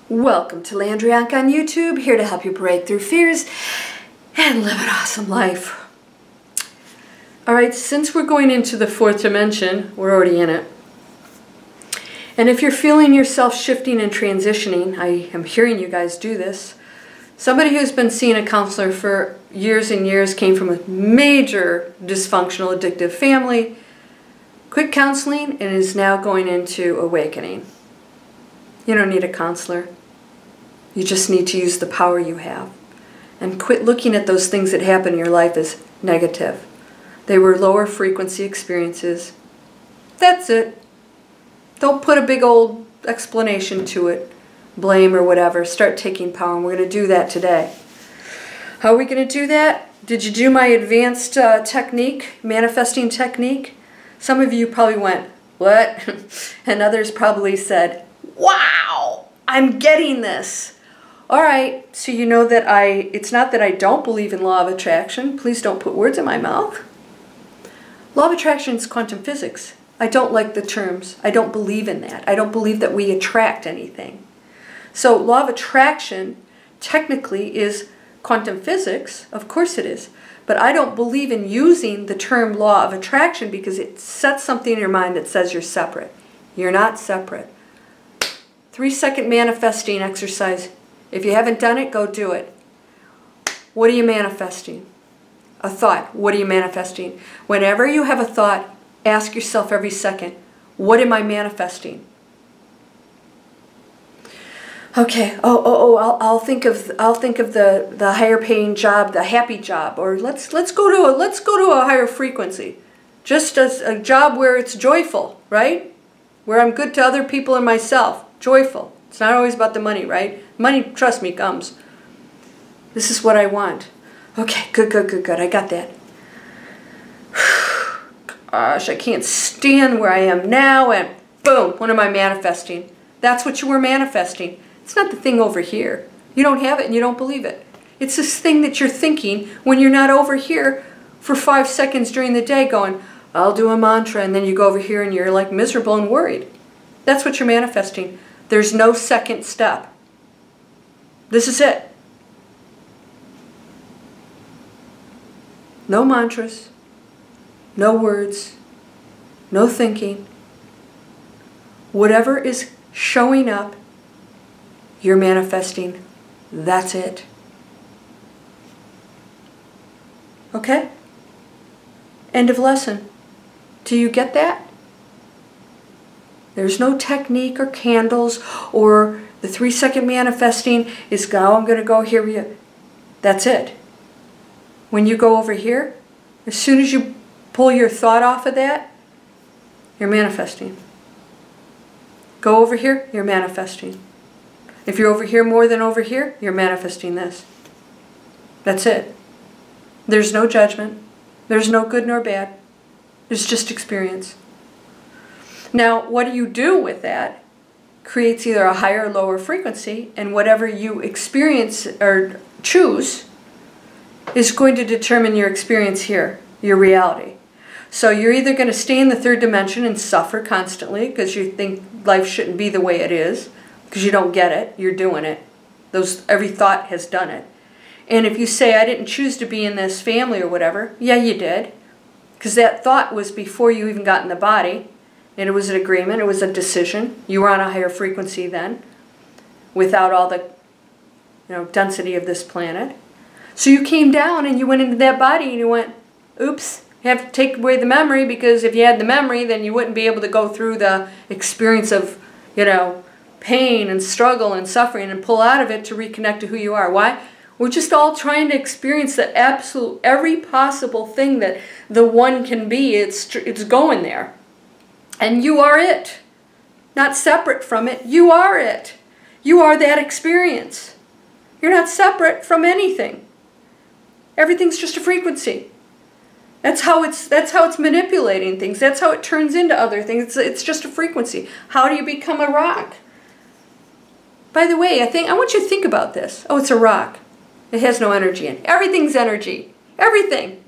Welcome to Landria on YouTube, here to help you break through fears and live an awesome life. Alright, since we're going into the fourth dimension, we're already in it. And if you're feeling yourself shifting and transitioning, I am hearing you guys do this. Somebody who's been seeing a counselor for years and years, came from a major dysfunctional addictive family, quit counseling, and is now going into awakening. You don't need a counselor. You just need to use the power you have. And quit looking at those things that happen in your life as negative. They were lower frequency experiences. That's it. Don't put a big old explanation to it, blame or whatever. Start taking power, and we're going to do that today. How are we going to do that? Did you do my advanced technique, manifesting technique? Some of you probably went, what? And others probably said, wow, I'm getting this. All right, so you know that it's not that I don't believe in law of attraction. Please don't put words in my mouth. Law of attraction is quantum physics. I don't like the terms. I don't believe in that. I don't believe that we attract anything. So law of attraction technically is quantum physics. Of course it is. But I don't believe in using the term law of attraction because it sets something in your mind that says you're separate. You're not separate. 3-second manifesting exercise. If you haven't done it, go do it. What are you manifesting? A thought. What are you manifesting? Whenever you have a thought, ask yourself every second, what am I manifesting? Okay. I'll think of the higher paying job, the happy job, or let's go to a higher frequency. Just as a job where it's joyful, right? Where I'm good to other people and myself. Joyful. It's not always about the money, right? Money, trust me, comes. This is what I want. Okay, good. I got that. Gosh, I can't stand where I am now, and boom, what am I manifesting? That's what you were manifesting. It's not the thing over here. You don't have it and you don't believe it. It's this thing that you're thinking when you're not over here for 5 seconds during the day going, I'll do a mantra, and then you go over here and you're like miserable and worried. That's what you're manifesting. There's no second step. This is it. No mantras, no words, no thinking. Whatever is showing up, you're manifesting. That's it. Okay? End of lesson. Do you get that? There's no technique or candles or the 3-second manifesting is, oh, I'm going to go here. That's it. When you go over here, as soon as you pull your thought off of that, you're manifesting. Go over here, you're manifesting. If you're over here more than over here, you're manifesting this. That's it. There's no judgment. There's no good nor bad. There's just experience. Now, what do you do with that creates either a higher or lower frequency, and whatever you experience or choose is going to determine your experience here, your reality. So you're either going to stay in the third dimension and suffer constantly because you think life shouldn't be the way it is, because you don't get it, you're doing it. Every thought has done it. And if you say, I didn't choose to be in this family or whatever, yeah, you did. Because that thought was before you even got in the body. And it was an agreement, it was a decision. You were on a higher frequency then, without all the density of this planet. So you came down and you went into that body and you went, oops, you have to take away the memory, because if you had the memory, then you wouldn't be able to go through the experience of, pain and struggle and suffering and pull out of it to reconnect to who you are. Why? We're just all trying to experience the absolute, every possible thing that the one can be. It's going there. And you are it. Not separate from it. You are it. You are that experience. You're not separate from anything. Everything's just a frequency. That's how it's manipulating things. That's how it turns into other things. It's just a frequency. How do you become a rock? By the way, I want you to think about this. Oh, it's a rock. It has no energy in it. Everything's energy. Everything.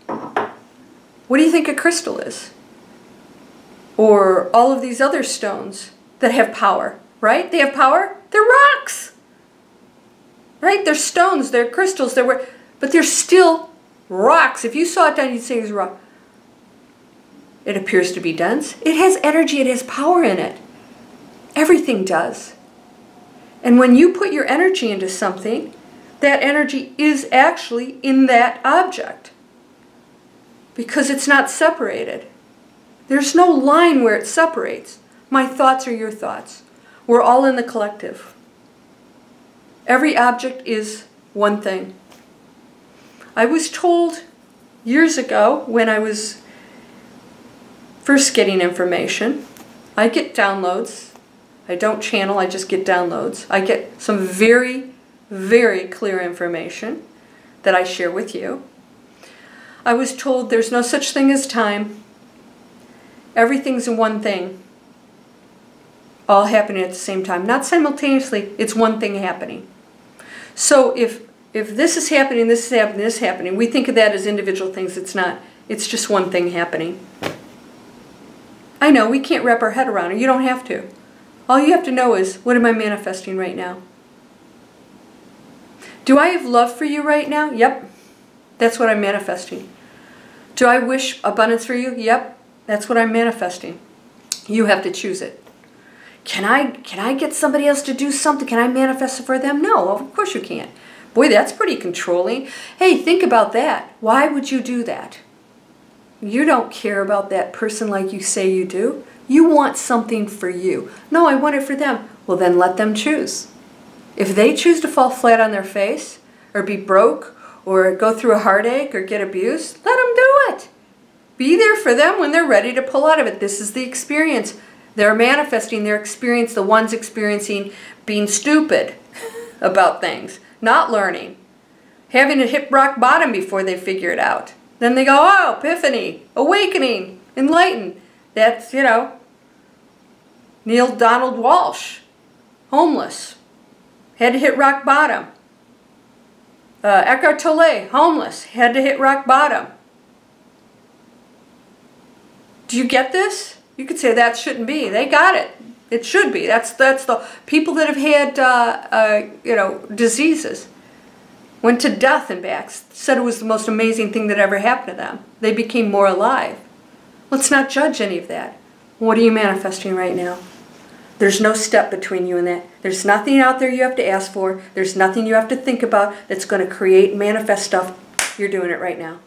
What do you think a crystal is? Or all of these other stones that have power, right? They have power. They're rocks. Right? They're stones, they're crystals, but they're still rocks. If you saw it down, you'd say it's a rock. It appears to be dense. It has energy, it has power in it. Everything does. And when you put your energy into something, that energy is actually in that object. Because it's not separated. There's no line where it separates. My thoughts are your thoughts. We're all in the collective. Every object is one thing. I was told years ago when I was first getting information, I get downloads. I don't channel, I just get downloads. I get some very, very clear information that I share with you. I was told there's no such thing as time. Everything's in one thing. All happening at the same time. Not simultaneously, it's one thing happening. So if this is happening, this is happening, this is happening, we think of that as individual things. It's not. It's just one thing happening. I know, we can't wrap our head around it. You don't have to. All you have to know is, what am I manifesting right now? Do I have love for you right now? Yep. That's what I'm manifesting. Do I wish abundance for you? Yep. That's what I'm manifesting. You have to choose it. Can I get somebody else to do something? Can I manifest it for them? No, of course you can't. Boy, that's pretty controlling. Hey, think about that. Why would you do that? You don't care about that person like you say you do. You want something for you. No, I want it for them. Well, then let them choose. If they choose to fall flat on their face, or be broke, or go through a heartache, or get abused, let them do it. Be there for them when they're ready to pull out of it. This is the experience. They're manifesting their experience, the ones experiencing being stupid about things, not learning, having to hit rock bottom before they figure it out. Then they go, oh, epiphany, awakening, enlightened. That's, you know, Neil Donald Walsh, homeless, had to hit rock bottom. Eckhart Tolle, homeless, had to hit rock bottom. Do you get this? You could say that shouldn't be. They got it. It should be. That's the people that have had you know, diseases, went to death and back, said it was the most amazing thing that ever happened to them. They became more alive. Let's not judge any of that. What are you manifesting right now? There's no step between you and that. There's nothing out there you have to ask for. There's nothing you have to think about that's going to create, manifest stuff. You're doing it right now.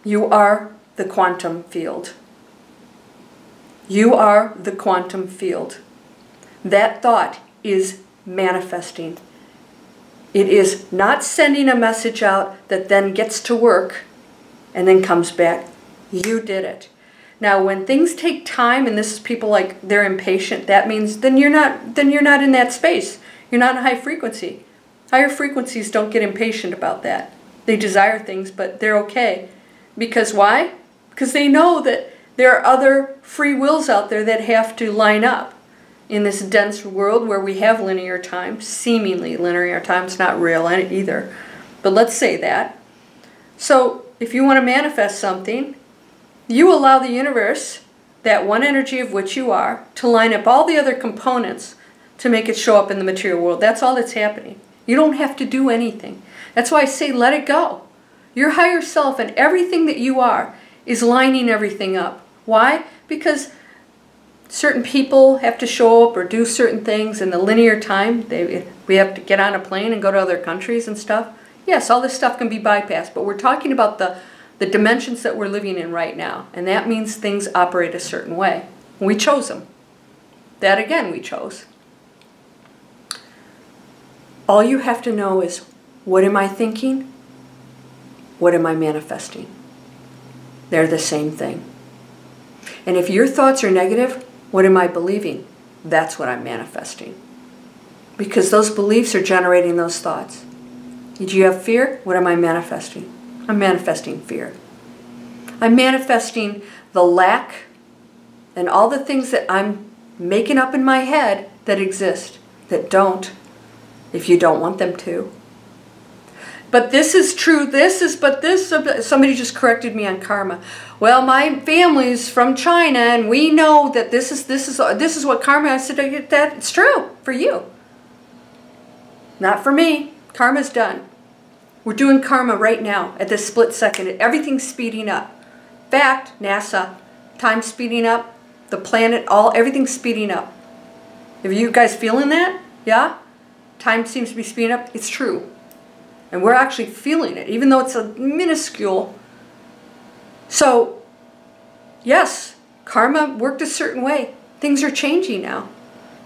You are the quantum field. You are the quantum field. That thought is manifesting. It is not sending a message out that then gets to work and then comes back. You did it. Now, when things take time, and this is people like they're impatient, that means then you're not in that space. You're not in high frequency. Higher frequencies don't get impatient about that. They desire things, but they're okay. Because why? Because they know that there are other free wills out there that have to line up in this dense world where we have linear time, seemingly linear time. It's not real either. But let's say that. So if you want to manifest something, you allow the universe, that one energy of which you are, to line up all the other components to make it show up in the material world. That's all that's happening. You don't have to do anything. That's why I say let it go. Your higher self and everything that you are is lining everything up. Why? Because certain people have to show up or do certain things in the linear time. We have to get on a plane and go to other countries and stuff. Yes, all this stuff can be bypassed, but we're talking about the dimensions that we're living in right now. And that means things operate a certain way. We chose them. That again we chose. All you have to know is, what am I thinking? What am I manifesting? They're the same thing. And if your thoughts are negative, what am I believing? That's what I'm manifesting. Because those beliefs are generating those thoughts. Did you have fear? What am I manifesting? I'm manifesting fear. I'm manifesting the lack and all the things that I'm making up in my head that exist, that don't, if you don't want them to. But this is true. Somebody just corrected me on karma. Well, my family's from China, and we know that this is what karma. I said, that's true for you. Not for me. Karma's done. We're doing karma right now at this split second. Everything's speeding up. Fact, NASA, time speeding up, the planet, everything's speeding up. Are you guys feeling that? Yeah? Time seems to be speeding up. It's true. And we're actually feeling it, even though it's a minuscule. So, yes, karma worked a certain way. Things are changing now.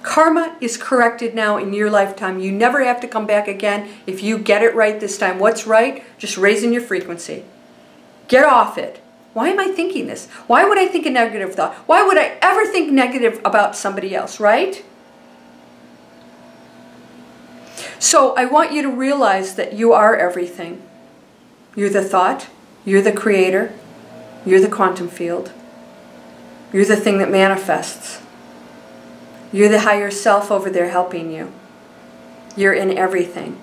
Karma is corrected now in your lifetime. You never have to come back again if you get it right this time. What's right? Just raising your frequency. Get off it. Why am I thinking this? Why would I think a negative thought? Why would I ever think negative about somebody else, right? So I want you to realize that you are everything. You're the thought. You're the creator. You're the quantum field. You're the thing that manifests. You're the higher self over there helping you. You're in everything.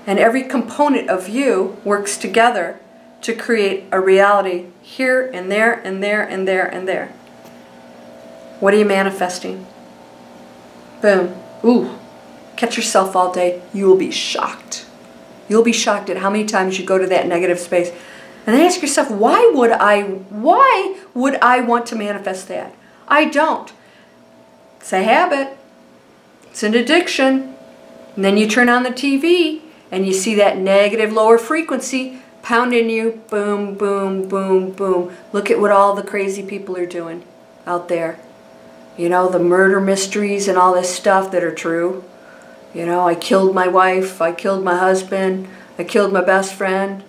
And every component of you works together to create a reality here and there and there and there and there. What are you manifesting? Boom. Ooh. Catch yourself all day. You will be shocked. You'll be shocked at how many times you go to that negative space. And then ask yourself, why would I want to manifest that? I don't. It's a habit. It's an addiction. And then you turn on the TV and you see that negative lower frequency pounding you. Boom, boom, boom, boom. Look at what all the crazy people are doing out there. You know, the murder mysteries and all this stuff that are true. You know, I killed my wife, I killed my husband, I killed my best friend.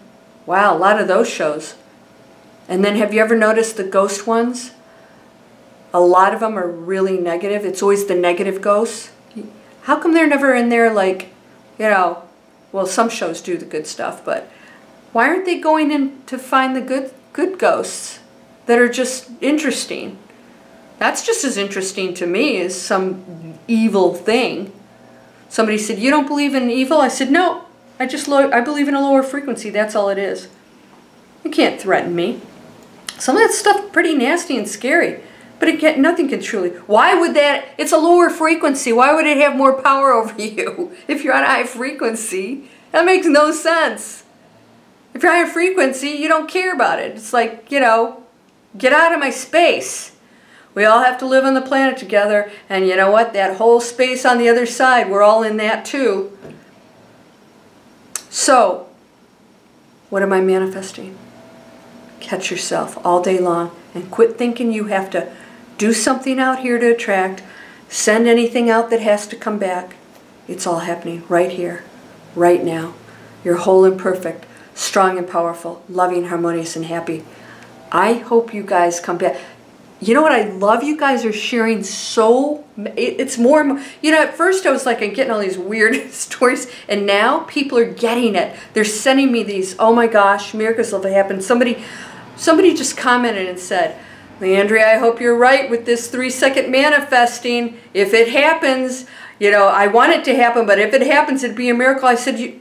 Wow, a lot of those shows. And then have you ever noticed the ghost ones? A lot of them are really negative. It's always the negative ghosts. How come they're never in there like, you know, well, some shows do the good stuff, but why aren't they going in to find the good ghosts that are just interesting? That's just as interesting to me as some evil thing. Somebody said, you don't believe in evil? I said, no, I believe in a lower frequency. That's all it is. You can't threaten me. Some of that stuff pretty nasty and scary, but nothing can truly. Why would that? It's a lower frequency. Why would it have more power over you if you're on a high frequency? That makes no sense. If you're on a high frequency, you don't care about it. It's like, you know, get out of my space. We all have to live on the planet together, and you know what? That whole space on the other side, we're all in that too. So, what am I manifesting? Catch yourself all day long and quit thinking you have to do something out here to attract, send anything out that has to come back. It's all happening right here, right now. You're whole and perfect, strong and powerful, loving, harmonious, and happy. I hope you guys come back. You know what I love? You guys are sharing so, it's more and more. You know, at first I was like, I'm getting all these weird stories, and now people are getting it. They're sending me these, oh my gosh, miracles have happened. Somebody just commented and said, Landria, I hope you're right with this 3-second manifesting. If it happens, you know, I want it to happen, but if it happens, it'd be a miracle. I said,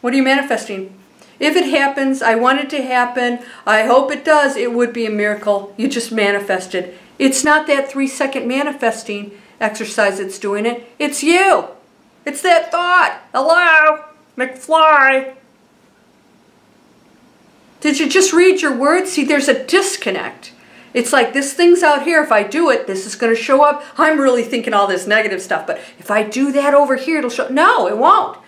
what are you manifesting? If it happens, I want it to happen. I hope it does. It would be a miracle. You just manifested. It's not that 3-second manifesting exercise that's doing it. It's you. It's that thought. Hello, McFly. Did you just read your words? See, there's a disconnect. It's like this thing's out here. If I do it, this is going to show up. I'm really thinking all this negative stuff. But if I do that over here, it'll show. No, it won't.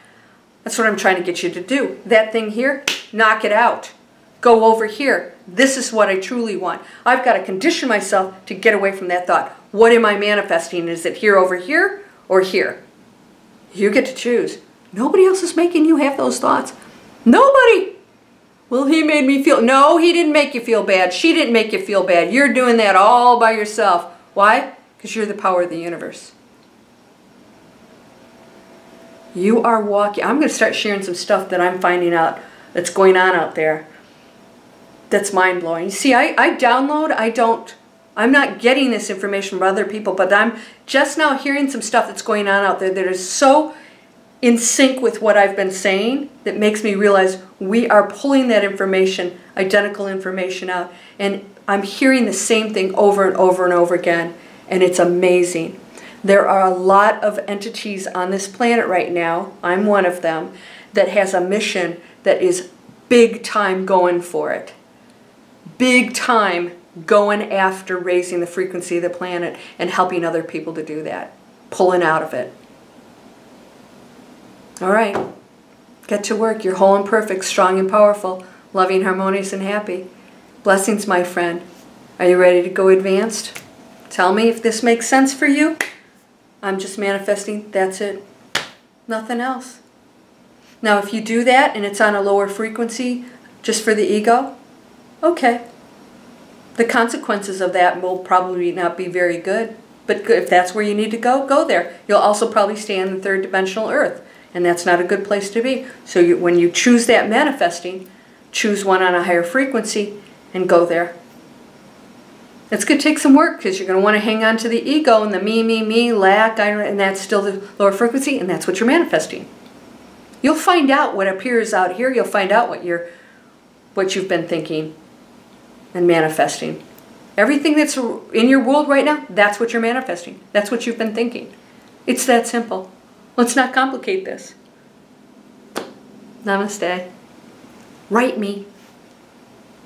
That's what I'm trying to get you to do. That thing here, knock it out. Go over here. This is what I truly want. I've got to condition myself to get away from that thought. What am I manifesting? Is it here over here or here? You get to choose. Nobody else is making you have those thoughts. Nobody. Well, he made me feel... No, he didn't make you feel bad. She didn't make you feel bad. You're doing that all by yourself. Why? Because you're the power of the universe. You are walking. I'm going to start sharing some stuff that I'm finding out that's going on out there. That's mind-blowing. You see, I download, I'm not getting this information from other people, but I'm just now hearing some stuff that's going on out there that is so in sync with what I've been saying that makes me realize we are pulling that information, identical information out, and I'm hearing the same thing over and over and over again, and it's amazing. There are a lot of entities on this planet right now, I'm one of them, that has a mission that is big time going for it. Big time going after raising the frequency of the planet and helping other people to do that. Pulling out of it. All right. Get to work. You're whole and perfect, strong and powerful, loving, harmonious, and happy. Blessings, my friend. Are you ready to go advanced? Tell me if this makes sense for you. I'm just manifesting. That's it. Nothing else. Now, if you do that and it's on a lower frequency just for the ego, okay. The consequences of that will probably not be very good. But if that's where you need to go, go there. You'll also probably stay on the third dimensional earth. And that's not a good place to be. So when you choose that manifesting, choose one on a higher frequency and go there. It's going to take some work because you're going to want to hang on to the ego and the me, lack, and that's still the lower frequency, and that's what you're manifesting. You'll find out what appears out here. You'll find out what you've been thinking and manifesting. Everything that's in your world right now, that's what you're manifesting. That's what you've been thinking. It's that simple. Let's not complicate this. Namaste. Write me.